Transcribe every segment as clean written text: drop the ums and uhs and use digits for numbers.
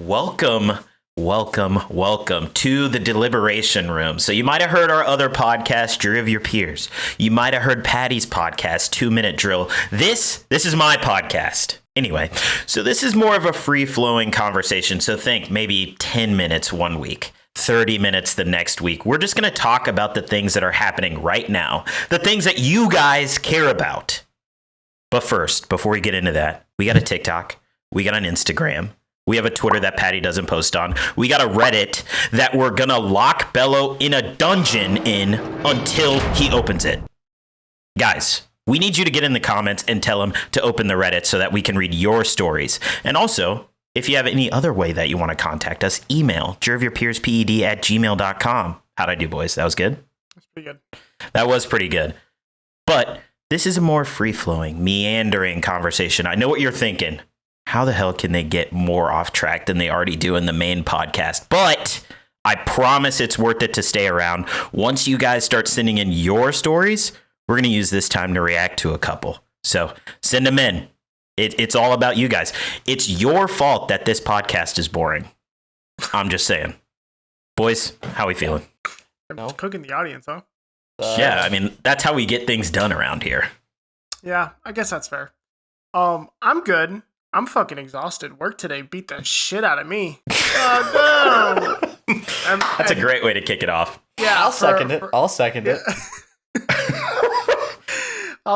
welcome to the Deliberation Room. So you might have heard our other podcast, Jury of Your Peers. You might have heard Paddy's podcast, 2-Minute Drill. This is my podcast. Anyway, so this is more of a free-flowing conversation. So think maybe 10 minutes one week, 30 minutes the next week. We're just going to talk about the things that are happening right now, the things that you guys care about. But first, before we get into that, we got a TikTok, we got an Instagram, we have a Twitter that Paddy doesn't post on, we got a Reddit that we're going to lock Bello in a dungeon in until he opens it. Guys, we need you to get in the comments and tell him to open the Reddit so that we can read your stories. And also, if you have any other way that you want to contact us, email juryofyourpeersped@gmail.com. How'd I do, boys? That was good? That's pretty good. That was pretty good. But this is a more free-flowing, meandering conversation. I know what you're thinking. How the hell can they get more off track than they already do in the main podcast? But I promise it's worth it to stay around. Once you guys start sending in your stories, we're going to use this time to react to a couple. So send them in. It's all about you guys. It's your fault that this podcast is boring. I'm just saying. Boys, how we feeling? No. Cooking the audience, huh? Yeah, I mean, that's how we get things done around here. Yeah, I guess that's fair. I'm good. I'm fucking exhausted. Work today beat the shit out of me. Oh, no. That's a great way to kick it off. Yeah, I'll second it. I'll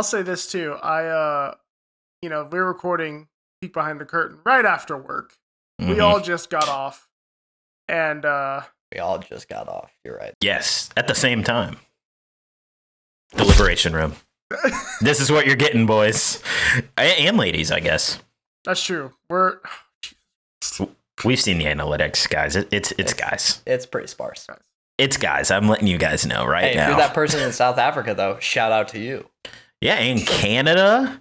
say this too. We're recording Peek Behind the Curtain right after work. We all just got off. And we all just got off. You're right. Yes, at the same time. Deliberation Room. This is what you're getting, boys. And ladies, I guess. That's true. We've seen the analytics, guys. It's guys. It's pretty sparse. It's guys. I'm letting you guys know now. If you're that person in South Africa, though, shout out to you. Yeah, in Canada.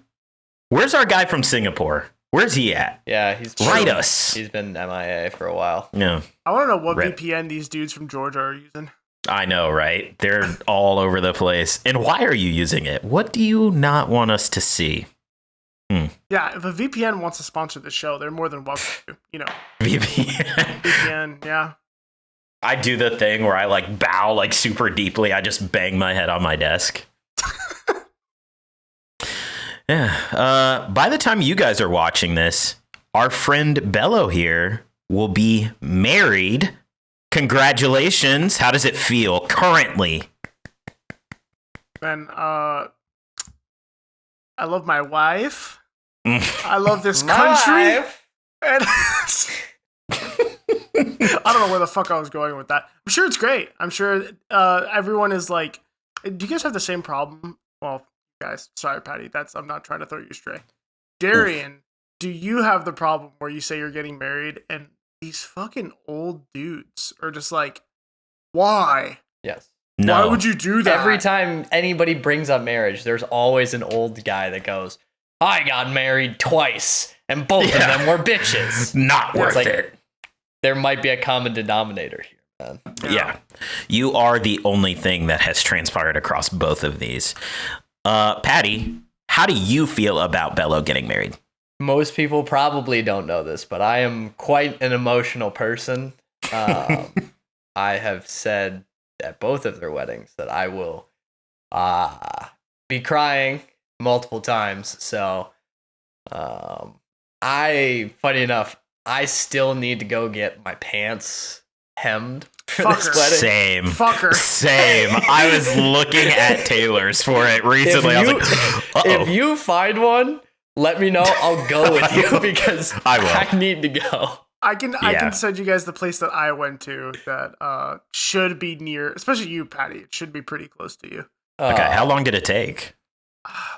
Where's our guy from Singapore? Where's he at? Yeah, he's us. He's been MIA for a while. Yeah. I want to know what VPN these dudes from Georgia are using. I know, right? They're all over the place. And why are you using it? What do you not want us to see? Yeah, if a VPN wants to sponsor the show, they're more than welcome to, VPN, yeah. I do the thing where I bow super deeply. I just bang my head on my desk. Yeah. By the time you guys are watching this, our friend Bello here will be married. Congratulations. How does it feel currently? Man, I love my wife. I love this country. And I don't know where the fuck I was going with that. I'm sure it's great. I'm sure everyone is do you guys have the same problem? Well, guys, sorry, Paddy. I'm not trying to throw you astray. Darrien, do you have the problem where you say you're getting married and these fucking old dudes are just why? Yes. No. Why would you do that? Every time anybody brings up marriage, there's always an old guy that goes, I got married twice, and both of them were bitches. Not worth it. There might be a common denominator here, man. Yeah. You are the only thing that has transpired across both of these. Paddy, how do you feel about Bello getting married? Most people probably don't know this, but I am quite an emotional person. I have said at both of their weddings that I will be crying multiple times. So funny enough, I still need to go get my pants hemmed for this wedding. Same. Fucker. Same. I was looking at tailors for it recently. I was like, uh-oh. If you find one, let me know. I'll go with you because I need to go. I can send you guys the place that I went to that should be near, especially you, Paddy. It should be pretty close to you. Okay, how long did it take?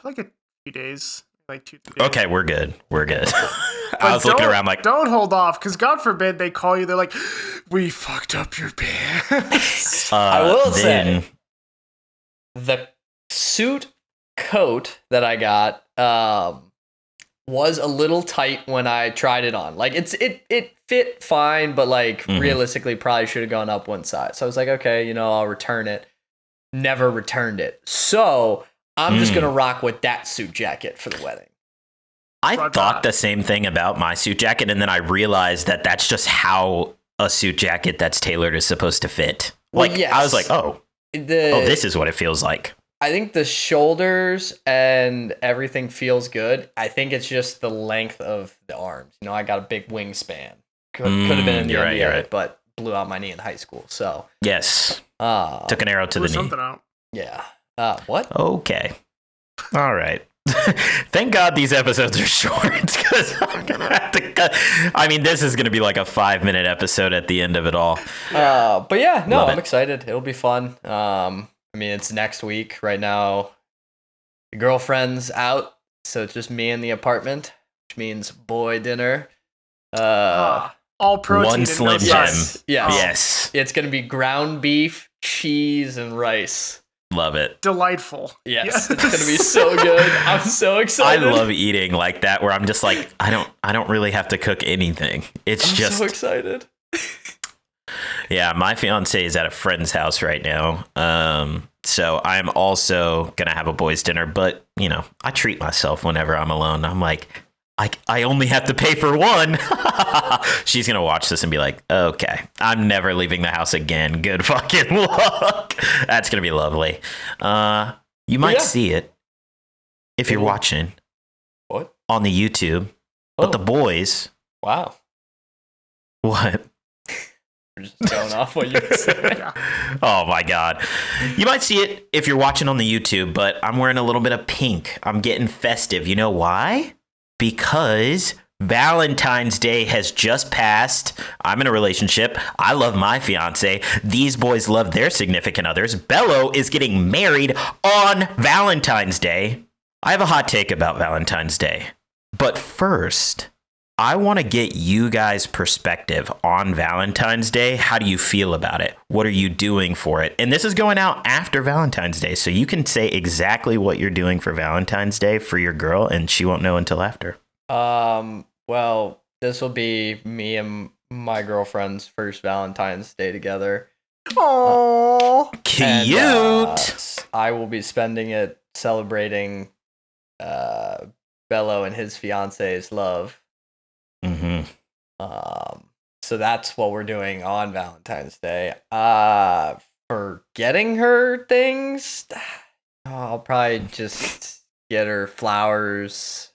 Like a few days, 2-3 days. Okay, we're good. I was looking around don't hold off, because God forbid they call you. They're like, we fucked up your pants. I will say the suit coat that I got was a little tight when I tried it on. It fit fine, but realistically probably should have gone up one size. So I was like, okay, I'll return it. Never returned it. So I'm just gonna rock with that suit jacket for the wedding. I But, thought the same thing about my suit jacket, and then I realized that that's just how a suit jacket that's tailored is supposed to fit. Well, Like, yes. I was like, oh, this is what it feels like. I think the shoulders and everything feels good. I think it's just the length of the arms. You know, I got a big wingspan. Could have been in the NBA, right. but blew out my knee in high school. So Yes. Took an arrow to the knee. something out. yeah. What? Okay. All right. Thank God these episodes are short because I'm going to have to cut. I mean, this is going to be like a 5-minute episode at the end of it all. But yeah, no, Love I'm it. excited. It'll be fun. I mean, it's next week. Right now, the girlfriend's out, so it's just me in the apartment, which means boy dinner. All protein. One and Slim no Jim. sauce. Yes. Yes. It's gonna be ground beef, cheese, and rice. Love it. Delightful. Yes, it's gonna be so good. I'm so I excited. love eating like that where I'm just like, I don't really have to cook anything. It's I'm just so excited. Yeah, my fiance is at a friend's house right now. So I'm also going to have a boys' dinner, but, you know, I treat myself whenever I'm alone. I'm like, I only have to pay for one. She's going to watch this and be like, okay, I'm never leaving the house again. Good fucking luck. That's going to be lovely. You might see it if you're watching. What? On the YouTube. But the boys. Wow. What? We're just going off what you said. Oh my God. You might see it if you're watching on the YouTube, but I'm wearing a little bit of pink. I'm getting festive. You know why? Because Valentine's Day has just passed. I'm in a relationship. I love my fiance. These boys love their significant others. Bello is getting married on Valentine's Day. I have a hot take about Valentine's Day. But first, I want to get you guys' perspective on Valentine's Day. How do you feel about it? What are you doing for it? And this is going out after Valentine's Day, so you can say exactly what you're doing for Valentine's Day for your girl, and she won't know until after. Well, this will be me and my girlfriend's first Valentine's Day together. Oh, Cute. And, I will be spending it celebrating Bello and his fiance's love. Mm-hmm. So that's what we're doing on Valentine's Day. For getting her things, I'll probably just get her flowers.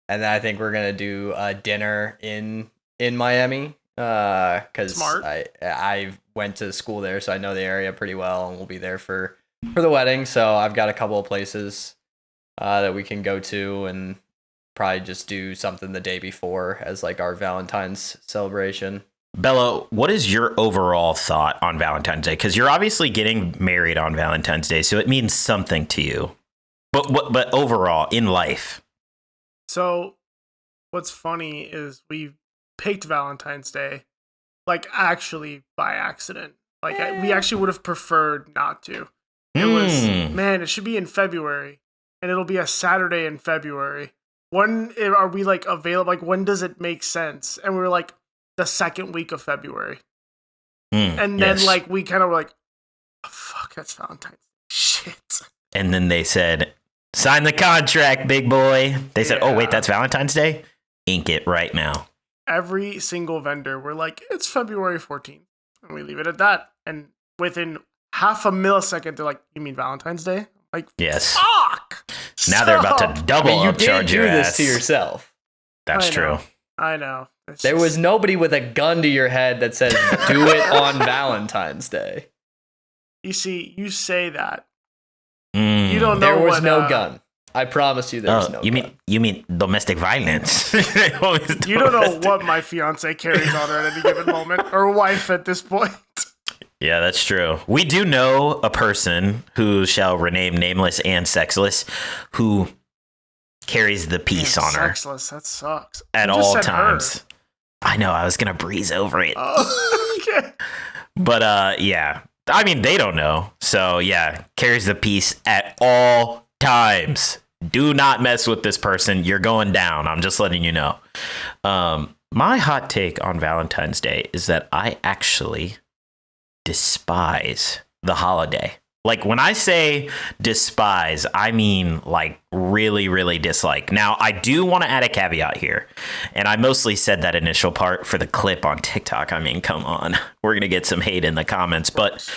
And then I think we're gonna do a dinner in Miami. Because Smart. I went to school there, so I know the area pretty well, and we'll be there for the wedding. So I've got a couple of places that we can go to, and probably just do something the day before as like our Valentine's celebration. Bello, what is your overall thought on Valentine's Day? Because you're obviously getting married on Valentine's Day, so it means something to you. But overall, in life. so what's funny is we picked Valentine's Day, like actually by accident. Like we actually would have preferred not to. It was, man, it should be in February, and it'll be a Saturday in February. When are we like available? Like, when does it make sense? And we were like, the second week of February. And then like we kind of were like, oh, fuck, that's Valentine's shit. And then they said, sign the contract, big boy. They said, oh, wait, that's Valentine's Day? Ink it right now. Every single vendor, we're like, it's February 14th. And we leave it at that. And within half a millisecond, they're like, you mean Valentine's Day? Like, Yes. fuck. Now they're about to double You did upcharge do your this ass. to yourself. That's I know. true. I know. It's There just- was nobody with a gun to your head that says do it on Valentine's Day. You see, you say that. Mm. You don't know There was what, no gun. I promise you there was no you gun. mean domestic violence? You don't know what my fiance carries on her at any given moment, or wife at this point. Yeah, that's true. We do know a person who shall remain nameless and sexless who carries the peace on her Sexless, that sucks. at You just all said times. her. I know, I was going to breeze over it. Oh, okay. But yeah, I mean, they don't know. So yeah, carries the peace at all times. Do not mess with this person. You're going down. I'm just letting you know. My hot take on Valentine's Day is that I actually despise the holiday. Like when I say despise, I mean like really, really dislike. Now, I do want to add a caveat here. And I mostly said that initial part for the clip on TikTok. I mean, come on. We're going to get some hate in the comments. But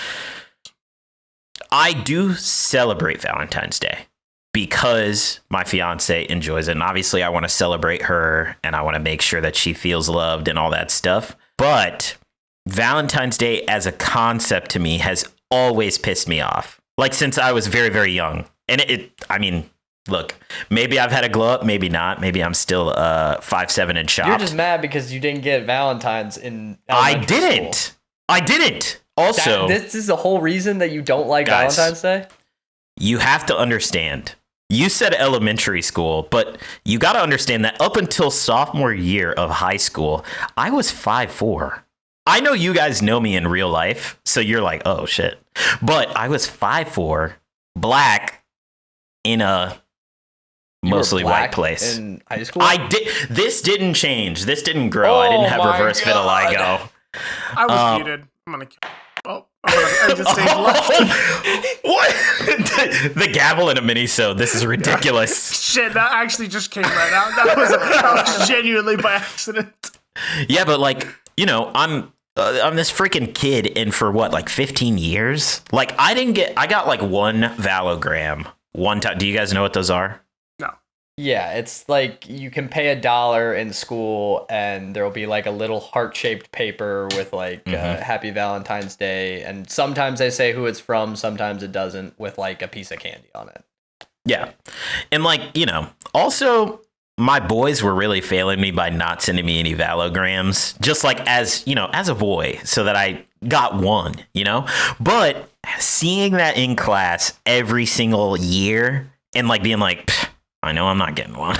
I do celebrate Valentine's Day because my fiance enjoys it. And obviously, I want to celebrate her and I want to make sure that she feels loved and all that stuff. But Valentine's Day as a concept to me has always pissed me off, like since I was very, very young. And I mean, look, maybe I've had a glow up, maybe not. Maybe I'm still 5'7" and chopped. You're just mad because you didn't get Valentine's in I didn't. Also, this is the whole reason that you don't like guys, Valentine's Day? You have to understand. You said elementary school, but you got to understand that up until sophomore year of high school, I was 5'4". I know you guys know me in real life, so you're like, oh shit. But I was 5'4", black, in a mostly white place. In high school? This didn't change. This didn't grow. I didn't have reverse vitiligo. I was muted. I just stayed left. What? The gavel in a mini-sode. This is ridiculous. Shit, that actually just came right out. That was genuinely by accident. Yeah, but like, you know, I'm this freaking kid, and for what, like 15 years? Like, I got like one Valogram one time. Do you guys know what those are? No. Yeah, it's like you can pay $1 in school, and there'll be like a little heart-shaped paper with like Happy Valentine's Day, and sometimes they say who it's from, sometimes it doesn't, with like a piece of candy on it. Yeah, and like, you know, also, my boys were really failing me by not sending me any Valograms, just like as, you know, as a boy, so that I got one, you know? But seeing that in class every single year and like being like, I know I'm not getting one.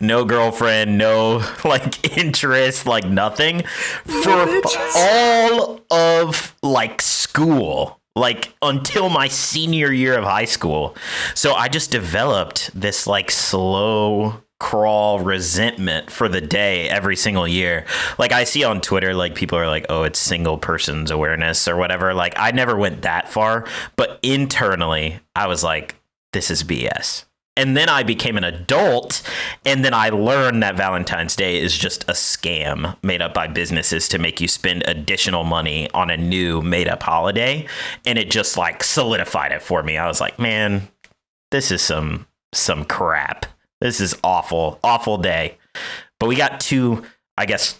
No girlfriend, no like interest, like nothing for all of like school. Like until my senior year of high school. So I just developed this like slow crawl resentment for the day every single year. Like I see on Twitter, like people are like, oh, it's single person's awareness or whatever. Like I never went that far, but internally I was like, this is BS. And then I became an adult, and then I learned that Valentine's Day is just a scam made up by businesses to make you spend additional money on a new made-up holiday. And it just like solidified it for me. I was like, man, this is some crap. This is awful day. But we got two, I guess,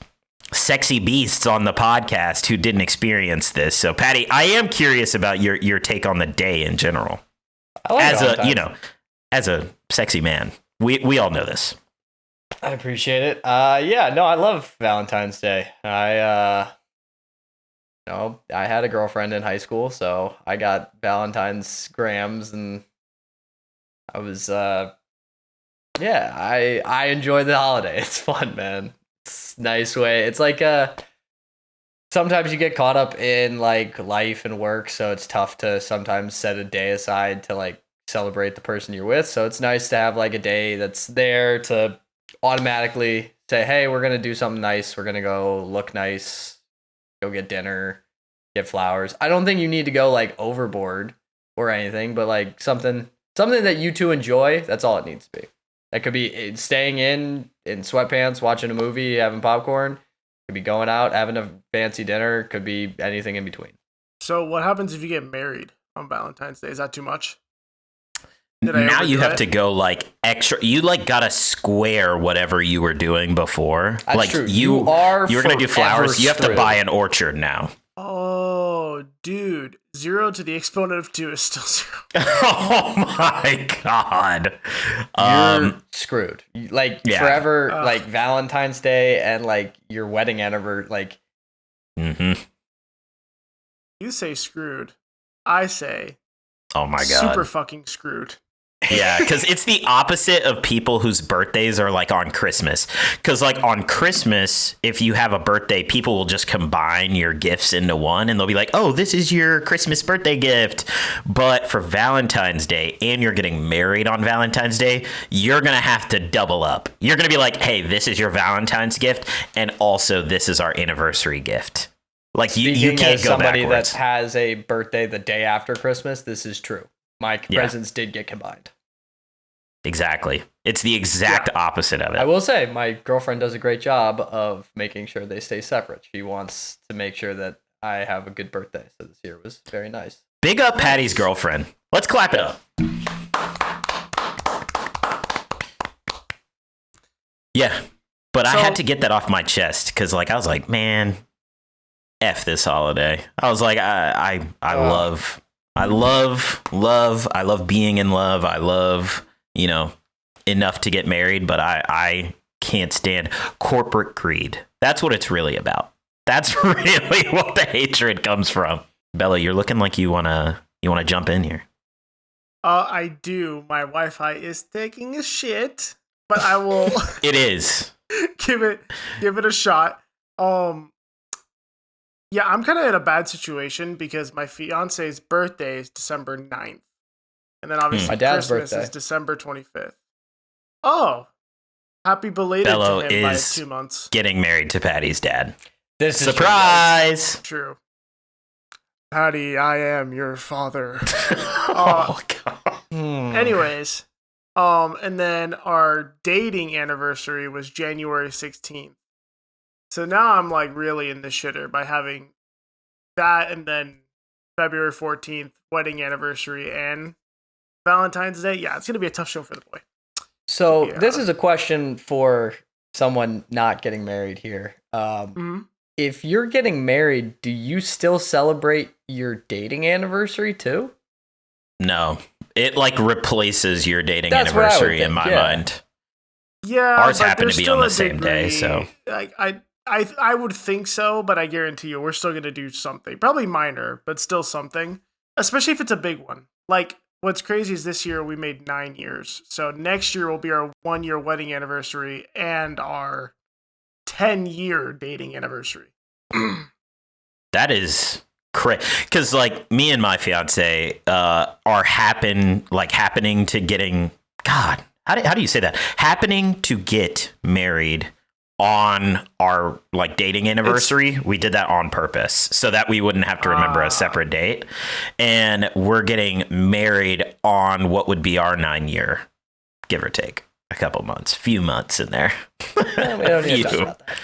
sexy beasts on the podcast who didn't experience this. So, Paddy, I am curious about your take on the day in general. I like as Valentine's. a, you know, as a sexy man, we all know this. I appreciate it. Yeah, no, I love Valentine's Day. I had a girlfriend in high school, so I got Valentine's grams, and I was, I enjoy the holiday. It's fun, man. It's a nice way. It's like, sometimes you get caught up in like life and work, so it's tough to sometimes set a day aside to like celebrate the person you're with. So it's nice to have like a day that's there to automatically say, hey, we're going to do something nice. We're going to go look nice, go get dinner, get flowers. I don't think you need to go like overboard or anything, but like something that you two enjoy. That's all it needs to be. That could be staying in sweatpants, watching a movie, having popcorn. Could be going out, having a fancy dinner. Could be anything in between. So what happens if you get married on Valentine's Day? Is that too much? Now you have to go like extra. You like gotta square whatever you were doing before. That's like true. you're gonna do flowers. You have to buy an orchard now. Oh, dude. 0 to the exponent of 2 is still 0. Oh my god. You're screwed. Forever, Ugh. like Valentine's Day and like your wedding anniversary, like. Mm-hmm. You say screwed. I say Oh my god. super fucking screwed. Yeah, because it's the opposite of people whose birthdays are like on Christmas. Because like on Christmas, if you have a birthday, people will just combine your gifts into one and they'll be like, oh, this is your Christmas birthday gift. But for Valentine's Day, and you're getting married on Valentine's Day, you're going to have to double up. You're going to be like, hey, this is your Valentine's gift. And also this is our anniversary gift. Like you Speaking can't as go somebody backwards. that has a birthday the day after Christmas, this is true. My presents did get combined. Exactly. It's the exact opposite of it. I will say my girlfriend does a great job of making sure they stay separate. She wants to make sure that I have a good birthday. So this year was very nice. Big up Paddy's girlfriend. Let's clap it up. Yeah. But I had to get that off my chest because like I was like, man, F this holiday. I was like, I love being in love. I love, enough to get married, but I can't stand corporate greed. That's what it's really about. That's really what the hatred comes from. Bello, you're looking like you wanna jump in here. I do. My Wi-Fi is taking a shit, but I will. It is. give it a shot. Yeah, I'm kind of in a bad situation because my fiance's birthday is December 9th. And then obviously My dad's Christmas birthday is December 25th. Oh, happy belated Bello to him by is 2 months. getting married to Paddy's dad. This is Surprise! True. Paddy, I am your father. Oh god. Anyways, and then our dating anniversary was January 16th. So now I'm like really in the shitter by having that, and then February 14th, wedding anniversary, and Valentine's Day. Yeah, it's going to be a tough show for the boy. So Yeah. this is a question for someone not getting married here. If you're getting married, do you still celebrate your dating anniversary too? No. It like replaces your dating That's what I would anniversary in think, my yeah. mind. Yeah, Ours but happened there's to be still on the a same day, so. Like I would think so, but I guarantee you we're still going to do something. Probably minor, but still something. Especially if it's a big one. Like, what's crazy is this year we made 9 years. So next year will be our 1-year wedding anniversary and our 10-year dating anniversary. That is crazy. Because, like, me and my fiance are happening to getting... God, how do you say that? Happening to get married on our, like, dating anniversary. We did that on purpose so that we wouldn't have to remember a separate date. And we're getting married on what would be our 9-year, give or take. A couple months. Few months in there. Yeah, we don't need to talk about that.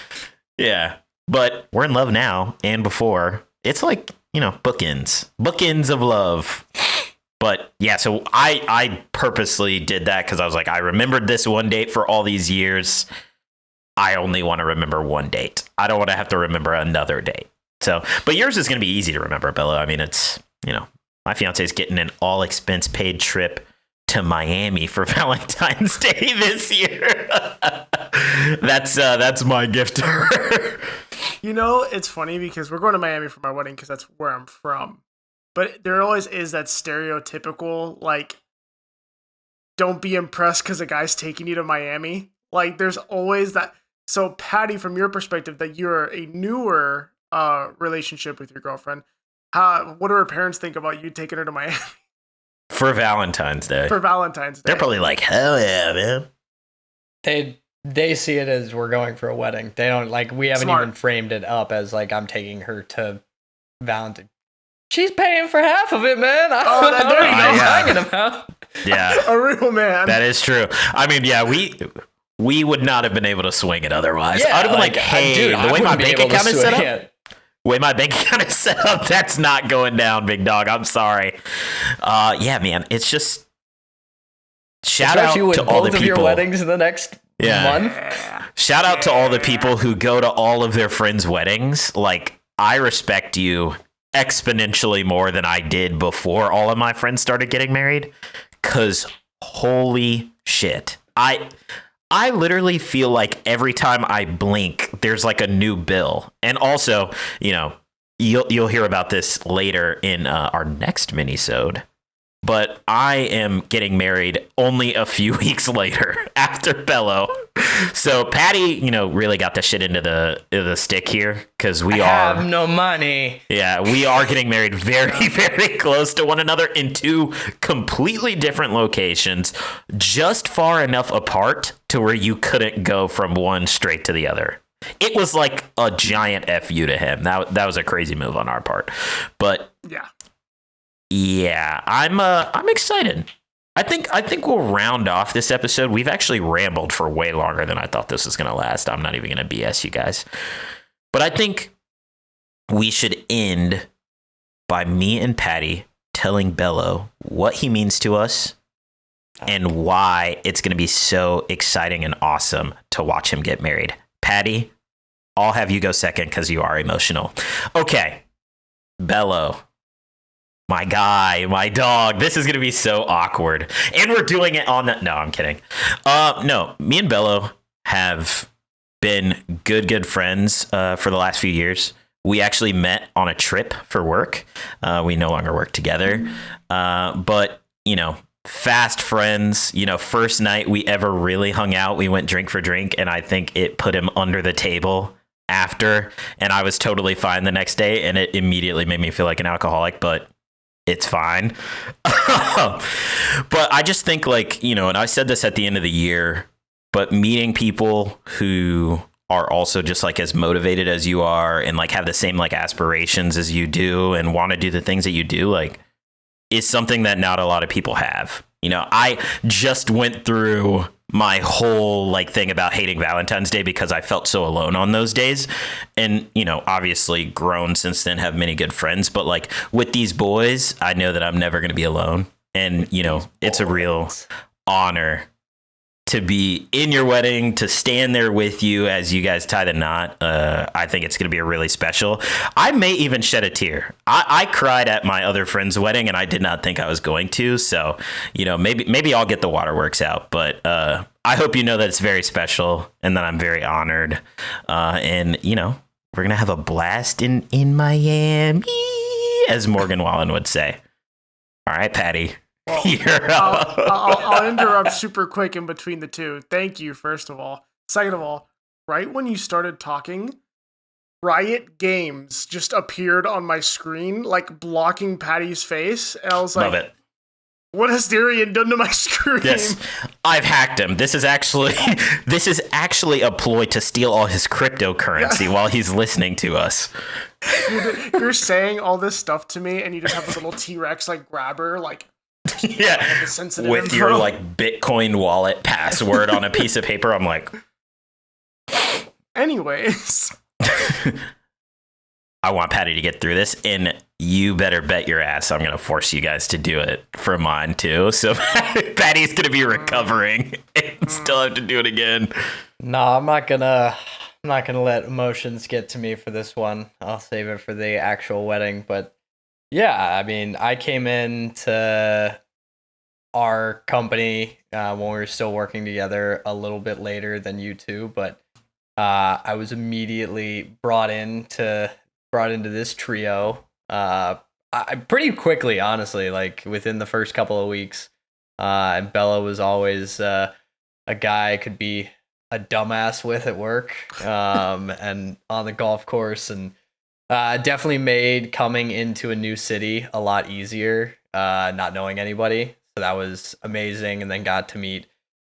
Yeah. But we're in love now and before. It's like, bookends of love. But yeah, so I purposely did that because I was like, I remembered this one date for all these years. I only want to remember one date. I don't want to have to remember another date. So, but yours is going to be easy to remember, Bello. I mean, it's, my fiance is getting an all expense paid trip to Miami for Valentine's Day this year. That's my gift to her. It's funny because we're going to Miami for my wedding because that's where I'm from. But there always is that stereotypical, like, don't be impressed because a guy's taking you to Miami. Like, there's always that. So, Paddy, from your perspective, that you're a newer relationship with your girlfriend, what do her parents think about you taking her to Miami? For Valentine's Day. For Valentine's Day. They're probably like, hell yeah, man. They see it as we're going for a wedding. They don't we haven't Smart. even framed it up as like I'm taking her to Valentine. She's paying for half of it, man. I don't know what I'm talking about. Yeah. A real man. That is true. I mean, yeah, we would not have been able to swing it otherwise. Yeah, I would have been like, hey, dude, the way my bank account is set up. Yeah. Way my bank account is set up, that's not going down, big dog. I'm sorry. Yeah, man, it's just shout out Especially with to all the both of people. your weddings in the next month. Shout out to all the people who go to all of their friends' weddings. Like, I respect you exponentially more than I did before all of my friends started getting married. 'Cause holy shit, I literally feel like every time I blink, there's like a new bill. And also, you'll hear about this later in our next mini-sode. But I am getting married only a few weeks later after Bello. So Paddy, really got the shit into the stick here because we have no money. Yeah, we are getting married very, very close to one another in 2 completely different locations, just far enough apart to where you couldn't go from one straight to the other. it was like a giant fu to him. That was a crazy move on our part, but yeah, I'm excited. I think we'll round off this episode. We've actually rambled for way longer than I thought this was going to last. I'm not even going to BS you guys, but I think we should end by me and Paddy telling Bello what he means to us and why it's going to be so exciting and awesome to watch him get married. Paddy, I'll have you go second because you are emotional. Okay, Bello, my guy, my dog. This is going to be so awkward. And we're doing it on the... No, I'm kidding. No, me and Bello have been good friends for the last few years. We actually met on a trip for work. We no longer work together. But, you know, fast friends. You know, first night we ever really hung out, we went drink for drink, and I think it put him under the table after, and I was totally fine the next day, and it immediately made me feel like an alcoholic, but it's fine. But I just think, like, you know, and I said this at the end of the year, but meeting people who are also just like as motivated as you are and like have the same like aspirations as you do and want to do the things that you do, like, is something that not a lot of people have. You know, I just went through my whole like thing about hating Valentine's Day because I felt so alone on those days. And, you know, obviously grown since then, have many good friends, but like with these boys, I know that I'm never going to be alone. And, you know, it's a real honor to be in your wedding, to stand there with you as you guys tie the knot. I think it's going to be a really special. I may even shed a tear. I cried at my other friend's wedding, and I did not think I was going to. So, you know, maybe I'll get the waterworks out. But I hope you know that it's very special and that I'm very honored. And, you know, we're going to have a blast in Miami, as Morgan Wallen would say. All right, Paddy. Well, I'll interrupt super quick in between the two. Thank you, first of all. Second of all, right when you started talking, Riot Games just appeared on my screen, like blocking Paddy's face. And I was like, love it. What has Darrien done to my screen? Yes, I've hacked him. This is actually a ploy to steal all his cryptocurrency while he's listening to us. You're saying all this stuff to me, and you just have this little T-Rex like grabber, like, yeah, with info. your like Bitcoin wallet password on a piece of paper. I'm like, anyways, I want Paddy to get through this, and you better bet your ass I'm gonna force you guys to do it for mine too. So Paddy's gonna be recovering and still have to do it again. No, I'm not gonna let emotions get to me for this one. I'll save it for the actual wedding. But yeah, I mean, I came into our company when we were still working together a little bit later than you two, but I was immediately brought into this trio. I pretty quickly, honestly, like within the first couple of weeks. And Bello was always a guy I could be a dumbass with at work, and on the golf course, and definitely made coming into a new city a lot easier, not knowing anybody. So that was amazing. And then got to meet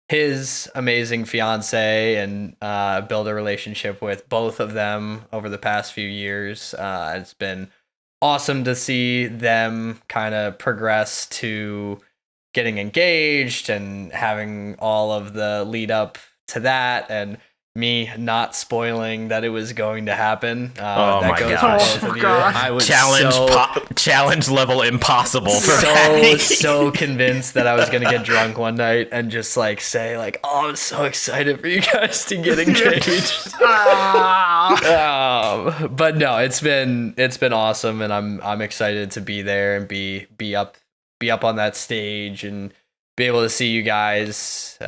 his amazing fiance and build a relationship with both of them over the past few years. It's been awesome to see them kind of progress to getting engaged and having all of the lead up to that, and me not spoiling that it was going to happen. Oh that my goes gosh. for both of you. God. I was challenge level impossible for Paddy. so convinced that I was gonna get drunk one night and just like say like, "Oh, I'm so excited for you guys to get engaged." But no, it's been awesome, and I'm excited to be there and be up on that stage and be able to see you guys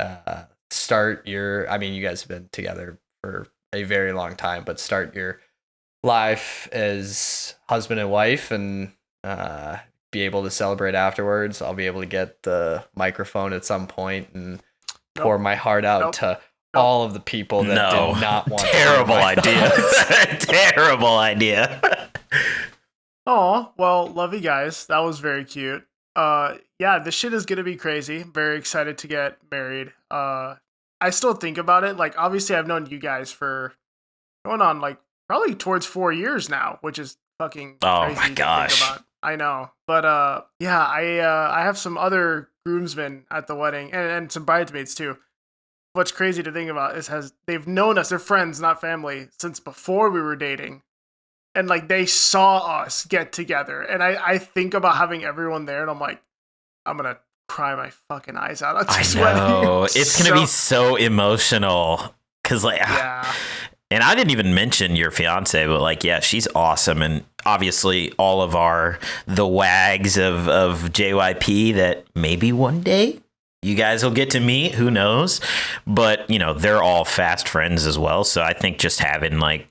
start your. I mean, you guys have been together for a very long time, but start your life as husband and wife, and be able to celebrate afterwards. I'll be able to get the microphone at some point and pour my heart out to all of the people that did not want. Terrible idea. Terrible idea. Oh, well, love you guys. That was very cute. Yeah, this shit is gonna be crazy. Very excited to get married. I still think about it. Like, obviously, I've known you guys for going on like probably towards 4 years now, which is fucking Oh crazy my to gosh. think about. I know, but yeah, I have some other groomsmen at the wedding and some bridesmaids too. What's crazy to think about is they've known us, they're friends, not family, since before we were dating. And like they saw us get together. And I think about having everyone there and I'm like, I'm gonna cry my fucking eyes out at this I know. wedding. It's going to be so emotional. Because, like, yeah. And I didn't even mention your fiance, but like, yeah, she's awesome. And obviously all of the wags of JYP that maybe one day you guys will get to meet, who knows? But, they're all fast friends as well. So I think just having like,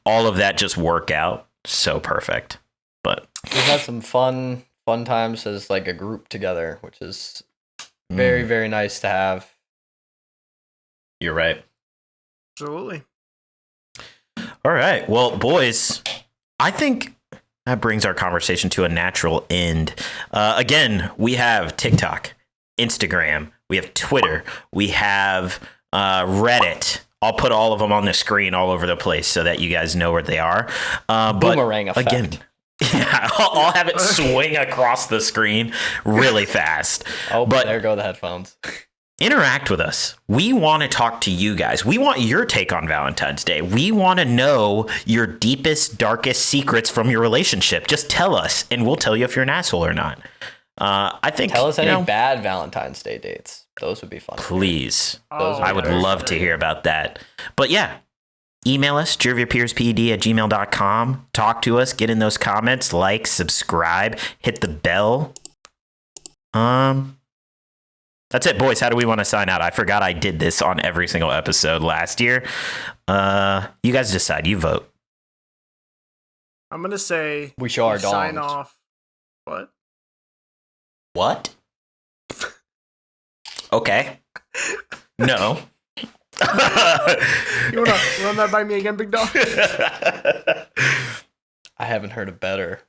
all of that just work out, so perfect. But we've had some fun times as like a group together, which is very, very nice to have. You're right. Absolutely. All right. Well, boys, I think that brings our conversation to a natural end. Again, we have TikTok, Instagram, we have Twitter, we have Reddit. I'll put all of them on the screen all over the place so that you guys know where they are. Boomerang effect. Again, yeah, I'll have it swing across the screen really fast. Oh, but there go the headphones. Interact with us. We want to talk to you guys. We want your take on Valentine's Day. We want to know your deepest, darkest secrets from your relationship. Just tell us, and we'll tell you if you're an asshole or not. I think. Tell us any bad Valentine's Day dates. Those would be fun. Please. Those I would love to hear about that. But yeah, email us, jeerofyourpeersped@gmail.com. Talk to us. Get in those comments. Like, subscribe. Hit the bell. That's it, boys. How do we want to sign out? I forgot I did this on every single episode last year. You guys decide. You vote. I'm gonna say we show our sign dongs. off. What? What? Okay. No. You wanna run that by me again, big dog? I haven't heard a better.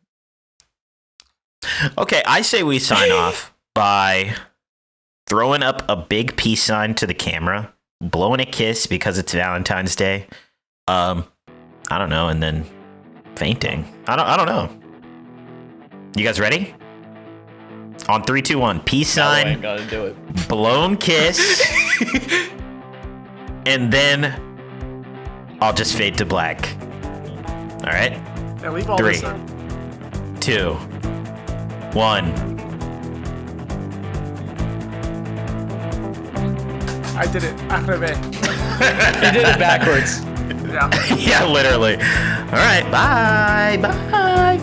Okay, I say we sign off by throwing up a big peace sign to the camera, blowing a kiss because it's Valentine's Day. I don't know, and then fainting. I don't know. You guys ready? On 3, 2, 1. Peace sign. I ain't gotta do it. Blown kiss. And then I'll just fade to black. All right? Yeah, leave all 3, this in. 2, 1. I did it. Al revés. He did it backwards. Yeah. Yeah, literally. All right. Bye. Bye.